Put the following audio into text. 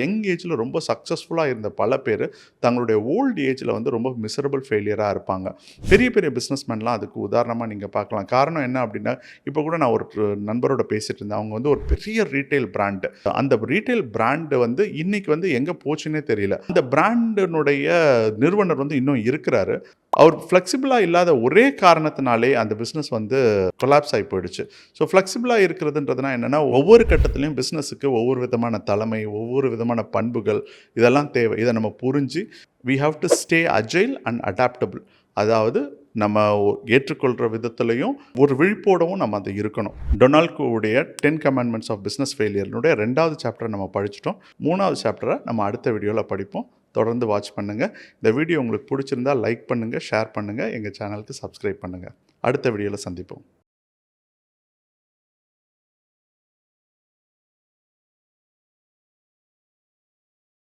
Young ஏஜில் ரொம்ப சக்ஸஸ்ஃபுல்லாக இருந்த பல பேர் தங்களுடைய ஓல்டு ஏஜில் வந்து ரொம்ப மிசரபிள் ஃபெயிலியராக இருப்பாங்க. பெரிய பெரிய பிஸ்னஸ்மேன்லாம் அதுக்கு உதாரணமாக நீங்கள் பார்க்கலாம். காரணம் என்ன அப்படின்னா, இப்போ கூட நான் ஒரு நண்பரோட பேசிகிட்டு இருந்தேன். அவங்க வந்து ஒரு பெரிய ரீட்டைல் பிராண்டு. அந்த ரீட்டைல் பிராண்டு வந்து இன்னைக்கு வந்து எங்கே போச்சுன்னே தெரியல. அந்த பிராண்டினுடைய நிறுவனர் வந்து இன்னும் இருக்கிறாரு. அவர் ஃப்ளெக்சிபிளாக இல்லாத ஒரே காரணத்தினாலே அந்த பிஸ்னஸ் வந்து கொலாப்ஸ் ஆகி போயிடுச்சு. ஸோ ஃப்ளெக்சிபிளாக இருக்கிறதுன்றதுனா என்னென்னா, ஒவ்வொரு கட்டத்திலையும் பிஸ்னஸுக்கு ஒவ்வொரு விதமான தலைமை, ஒவ்வொரு விதமான பண்புகள் இதெல்லாம் தேவை. இதை நம்ம புரிஞ்சு we have to stay agile and adaptable. அதாவது நம்ம ஏற்றுக்கொள்கிற விதத்துலையும் ஒரு விழிப்போடவும் நம்ம அது இருக்கணும். டொனால்டுடைய 10 கமாண்ட்மெண்ட்ஸ் ஆஃப் பிஸ்னஸ் ஃபெயிலியர்னுடைய 2வது சாப்டரை நம்ம படிச்சிட்டோம். 3வது சாப்டரை நம்ம அடுத்த வீடியோவில் படிப்போம். தொடர்ந்து வாட்ச் பண்ணுங்கள். இந்த வீடியோ உங்களுக்கு பிடிச்சிருந்தால் லைக் பண்ணுங்கள், ஷேர் பண்ணுங்கள், எங்கள் சேனலுக்கு சப்ஸ்கிரைப் பண்ணுங்கள். அடுத்த வீடியோவில் சந்திப்போம்.